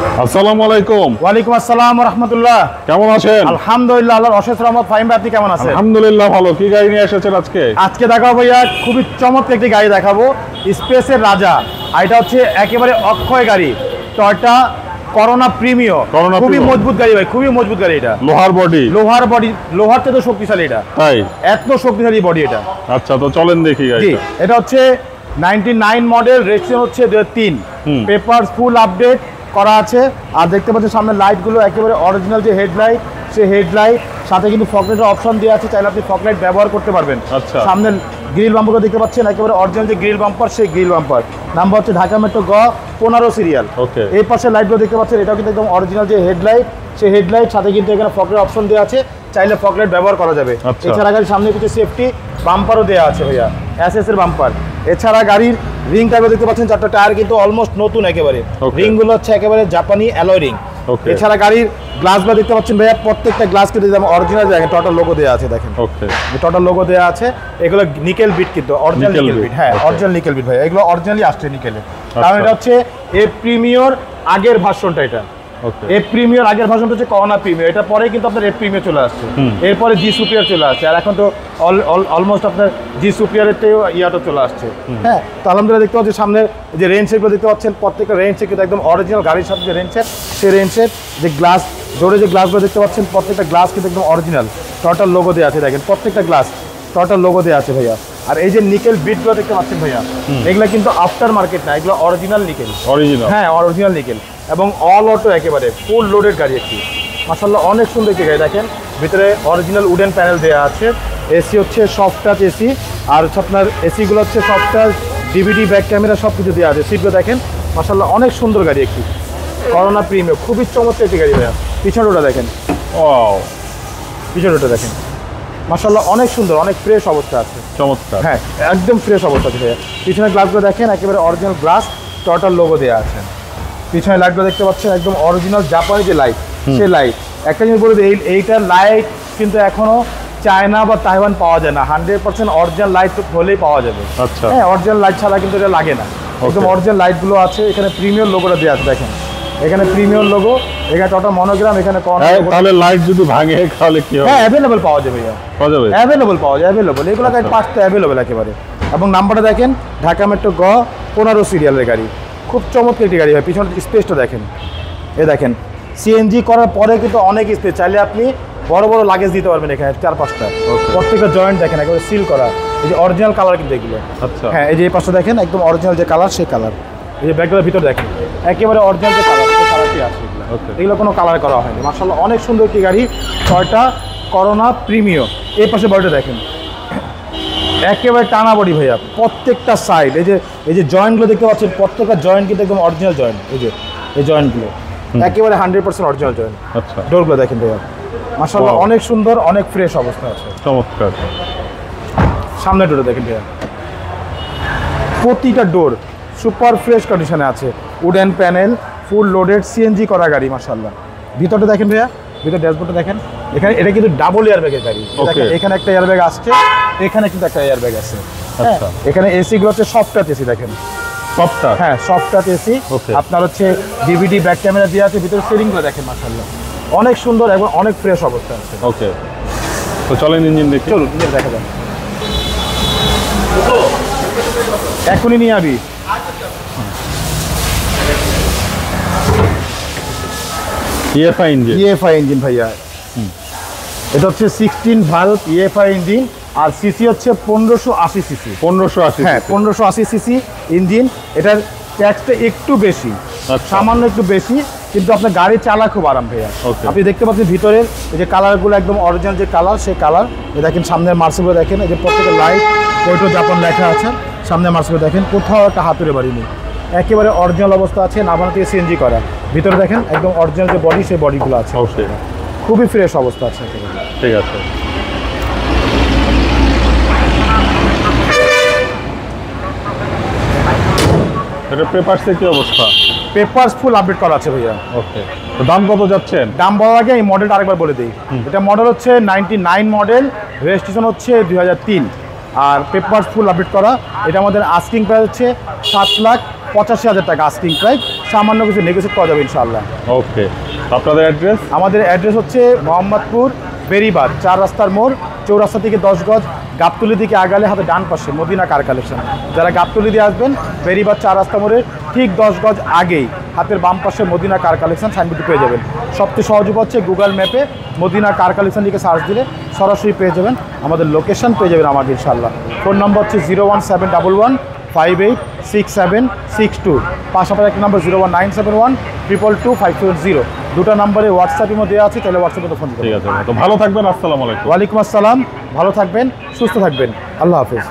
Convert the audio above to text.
আসসালামু আলাইকুম। ওয়ালাইকুম আসসালাম ওয়া রাহমাতুল্লাহ। কেমন আছেন? আলহামদুলিল্লাহ, আল্লাহর অশেষ রহমত। ফাহিম ভাই, আপনি কেমন আছেন? আলহামদুলিল্লাহ ভালো। কি গাড়ি নিয়ে এসেছেন আজকে? আজকে দেখাবো ভাইয়া খুবই চমৎকার একটি গাড়ি দেখাবো, স্পেসের রাজা। আর এটা হচ্ছে একেবারে অক্ষয় গাড়ি, টয়োটা করোনা প্রিমিও। খুবই মজবুত গাড়ি ভাই, খুবই মজবুত গাড়ি। এটা লোহার বডি, লোহার থেকে তো শক্তিশালী। এটা তাই এত শক্তিশালী বডি এটা। আচ্ছা, তো চলেন দেখি গাড়ি। এটা হচ্ছে 99 মডেল, রেজিস্ট্রেশন হচ্ছে 2003, পেপারস ফুল আপডেট করা আছে। আর দেখতে পাচ্ছেন সামনে লাইটগুলো একেবারে অরিজিনাল যে হেডলাইট, সেই হেডলাইট সাথে কিন্তু ফগলাইটের অপশন দেওয়া আছে, চাইলে আপনি ফগলাইট ব্যবহার করতে পারবেন। আচ্ছা, সামনে গ্রিল বাম্পারগুলো দেখতে পাচ্ছেন একেবারে অরিজিনাল যে গ্রিল বাম্পার, সেই গ্রিল বাম্পার। নাম্বার হচ্ছে ঢাকা মেট্রো গ 15 সিরিয়াল। এই পাশে লাইটগুলো দেখতে পাচ্ছেন, এটাও কিন্তু একদম অরিজিনাল যে হেডলাইট, সেই হেডলাইট সাথে কিন্তু এখানে ফগলাইট অপশন দেওয়া আছে, চাইলে ফগলাইট ব্যবহার করা যাবে। এছাড়া গাড়ির সামনে কিছু সেফটি বাম্পারও দেওয়া আছে ভাইয়া, এসএস এর বাম্পার। এছাড়া গাড়ির রিং টাইপে দেখতে পাচ্ছেন, চারটা টায়ার কিন্তু অলমোস্ট নতুন একেবারে। রিংগুলো হচ্ছে একেবারে জাপানি অ্যালয় রিং। এছাড়া গাড়ির গ্লাসগুলো দেখতে পাচ্ছেন ভাইয়া, প্রত্যেকটা গ্লাস কিন্তু অরিজিনাল দেখেন, টোটাল লোগো দেওয়া আছে। দেখেন টোটাল লোগো দেওয়া আছে, এগুলো নিকেল বিট কিন্তু অরিজিনাল নিকেল বিট। হ্যাঁ, অরিজিনাল নিকেল বিট ভাইয়া, এগুলো অরিজিনালি আসছে নিকেলের। কারণ এটা হচ্ছে এ প্রিমিয়র আগের ভার্সনটা। এটা এ প্রিমিয়র আগের ভার্সনটা হচ্ছে করোনা প্রিমিয়র, এটা পরে কিন্তু আপনার এ প্রিমিয়র চলে আসছে, এরপরে জি সুপিরিয়র চলে আসছে, আর এখন তো অলমোস্ট আপনার জি সুপিরিয়রের থেকেও ইয়াটা চলে আসছে। হ্যাঁ, তো আলহামদুলিল্লাহ দেখতে পাচ্ছি সামনে যে রেঞ্জ সেটগুলো দেখতে পাচ্ছেন, প্রত্যেকটা রেঞ্জ সেট কিন্তু একদম অরিজিনাল গাড়ির সাথে যে রেঞ্জ সেট, সেই রেঞ্জ সেট যে গ্লাস জোরে যে গ্লাসগুলো দেখতে পাচ্ছেন, প্রত্যেকটা গ্লাস কিন্তু একদম অরিজিনাল, টোটাল লোগো দেওয়া আছে। দেখেন প্রত্যেকটা গ্লাস টোটাল লোগো দেওয়া আছে ভাইয়া। আর এই যে নিকেল বিটগুলো দেখতে পাচ্ছেন ভাইয়া, এগুলো কিন্তু আফটার মার্কেট না, এগুলো অরিজিনাল নিকেল। হ্যাঁ, অরিজিনাল নিকেল এবং অল অটো একেবারে ফুল লোডেড গাড়ি একটি। মাশাআল্লাহ অনেক সুন্দর একটি গাড়ি। দেখেন ভিতরে অরিজিনাল উডেন প্যানেল দেওয়া আছে, এসি হচ্ছে সফট টাচ এসি, আর হচ্ছে আপনার এসিগুলো হচ্ছে soft touch, DVD back camera সব কিছু দেওয়া আছে। সিটগুলো দেখেন মাশাআল্লাহ অনেক সুন্দর গাড়ি একটি, করোনা প্রিমিয়াম, খুবই চমৎকার একটি গাড়ি ভাইয়া। পিছনটা দেখেন, পিছনটা দেখেন মাশাআল্লাহ অনেক সুন্দর, অনেক ফ্রেশ অবস্থা আছে, চমৎকার। হ্যাঁ, একদম ফ্রেশ অবস্থা আছে ভাইয়া। পিছনের গ্লাসগুলো দেখেন একেবারে অরিজিনাল গ্লাস, টোটাল লোগো দেওয়া আছে। পিছনে লাইটগুলো দেখতে পাচ্ছেন একদম অরিজিনাল জাপানি যে লাইট, সেই লাইট। একটা জিনিস বলে দিই, এইটার লাইট কিন্তু এখনো চায়না বা তাইওয়ান পাওয়া যায় না, 100% অরিজিনাল লাইট হলেই পাওয়া যাবে। আচ্ছা, হ্যাঁ, অরিজিনাল লাইট ছাড়া কিন্তু এটা লাগে না। একদম অরিজিনাল লাইটগুলো আছে, এখানে প্রিমিয়াম লোগোটা দেওয়া আছে। দেখেন এখানে প্রিমিয়াম লোগো, এখানে টোটাল মনোগ্রাম, এখানে তাহলে লাইট যদি ভাঙে তাহলে কি হবে? হ্যাঁ, অ্যাভেলেবল পাওয়া যাবে ভাইয়া, অ্যাভেলেবল পাওয়া যায়, অ্যাভেলেবল। এগুলো গাড়ি পাঁচটা অ্যাভেলেবল একেবারে। এবং নাম্বারটা দেখেন ঢাকা মেট্রো গ 15 সিরিয়ালের গাড়ি, খুব চমৎকার একটি গাড়ি ভাই। পিছনে স্পেসটা দেখেন, এ দেখেন সিএনজি করার পরে কিন্তু অনেক স্পেস, চাইলে আপনি বড় বড় লাগেজ দিতে পারবেন এখানে 4-5টা। প্রত্যেকটা জয়েন্ট দেখেন একেবারে সিল করা, এই যে অরিজিনাল কালার কিন্তু এগুলো। আচ্ছা, হ্যাঁ, এই যে এই পাশটা দেখেন একদম অরিজিনাল যে কালার, সেই কালার। এই যে ব্যাগগুলোর ভিতর দেখেন একেবারে অরিজিনাল যে কালার, সেই কালারটি আছে। এগুলো কোনো কালার করা হয়নি। মাশাআল্লাহ অনেক সুন্দর একটি গাড়ি, টয়োটা করোনা প্রিমিয়ম। এই পাশে বডিটা দেখেন একেবারে টানা বডি ভাইয়া, প্রত্যেকটা সাইড। এই যে জয়েন্টগুলো দেখতে পাচ্ছেন, প্রত্যেকটা জয়েন্ট কিন্তু একদম অরিজিনাল জয়েন্ট। এই যে এই জয়েন্টগুলো একেবারে 100% অরিজিনাল জয়েন্ট। আচ্ছা, ডোরগুলো দেখেন ভাইয়া মাশাআল্লাহ অনেক সুন্দর, অনেক ফ্রেশ অবস্থা আছে, চমৎকার। সামনে ডোরটা দেখেন ভাইয়া, প্রতিটা ডোর সুপার ফ্রেশ কন্ডিশনে আছে, wooden panel, full loaded CNG করা গাড়ি মাশাআল্লাহ। ভিতরটা দেখেন ভাইয়া, ভিতর ড্যাশবোর্ডটা দেখেন, এখানে এটা কিন্তু ডাবল এয়ার ব্যাগের গাড়ি। এখানে একটা এয়ার ব্যাগ আসছে, এখানে কিন্তু একটা এয়ার ব্যাগ আছে। আচ্ছা, এখানে এসিগুলো হচ্ছে সফট টাচ এসি। দেখেন সফট টাচ, হ্যাঁ সফট টাচ এসি। আপনার হচ্ছে ডিভিডি ব্যাক ক্যামেরা দেওয়া আছে, ভিতরে স্টিয়ারিংগুলো দেখেন মাশাআল্লাহ অনেক সুন্দর এবং অনেক ফ্রেশ অবস্থা আছে। ওকে, তো চলেন ইঞ্জিন দেখি। চলুন ইঞ্জিন দেখা যাক, এখনই নিয়ে আবি। ইএফআই ইঞ্জিন, ইএফআই ইঞ্জিন ভাইয়া। এটা হচ্ছে 16 ভালভ ইএফআই ইঞ্জিন, আর সিসি হচ্ছে 1580 সিসি। 1580, হ্যাঁ 1580 সিসি ইঞ্জিন। এটার ট্যাক্সটা একটু বেশি, সামান্য একটু বেশি, কিন্তু আপনার গাড়ি চালা খুব আরাম ভাইয়া। আপনি দেখতে পাচ্ছেন ভিতরের এই যে কালারগুলো একদম অরিজিনাল যে কালার, সেই কালার। দেখেন সামনের মার্সেলগুলো দেখেন, এই যে প্রত্যেকের লাইট টয়োটা জাপান লেখা আছে। সামনে মার্সেলগুলো দেখেন, কোথাও একটা হাতুড়ে বাড়ি নেই, একেবারে অরিজিনাল অবস্থা আছে, নাভানা থেকে সিএনজি করা। ভিতরে দেখেন একদম অরিজিনাল যে বডি, সেই বডিগুলো আছে, খুবই ফ্রেশ অবস্থা আছে। ঠিক আছে, এটা পেপারসের কি অবস্থা? পেপারস ফুল আপডেট করা আছে ভাইয়া। ওকে, তো দাম কত যাচ্ছেন? দাম বলার আগে এই মডেলটা আরেকবার বলে দিই। এটা মডেল হচ্ছে 99 মডেল, রেজিস্ট্রেশন হচ্ছে 2003, আর পেপারস ফুল আপডেট করা। এটা আমাদের আস্কিং প্রাইস হচ্ছে 85,000 টাকা আস্কিং প্রাইস, সামান্য কিছু নেগোসিয়েট করা যাবে ইনশাআল্লাহ। ওকে, আপনাদের অ্যাড্রেস? আমাদের অ্যাড্রেস হচ্ছে মোহাম্মদপুর বেরিবাদ 4 রাস্তার মোড়, চৌরাস্তা থেকে 10 গজ, গাবতলী দিকে আগালে হাতে ডান পাশে মদিনা কার কালেকশন। যারা গাবতলী দিয়ে আসবেন বেরিবাদ 4 রাস্তা মোড়ের ঠিক 10 গজ আগেই হাতের বাম পাশে মদিনা কার কালেকশন সাইনবোর্ডটি পেয়ে যাবেন। সবচেয়ে সহজ হচ্ছে গুগল ম্যাপে মদিনা কার কালেকশন লিখে সার্চ দিলে সরাসরি পেয়ে যাবেন, আমাদের লোকেশন পেয়ে যাবেন আমাকে ইনশাআল্লাহ। ফোন নম্বর হচ্ছে 01711586762, পাশাপাশি একটা নাম্বার 01971222570। দুটো নাম্বারে হোয়াটসঅ্যাপের মধ্যে দেওয়া আছে, তাহলে হোয়াটসঅ্যাপে ফোন করবেন। ঠিক আছে, তো ভালো থাকবেন। আসসালামু আলাইকুম। ওয়ালাইকুম আসসালাম, ভালো থাকবেন, সুস্থ থাকবেন, আল্লাহ হাফেজ।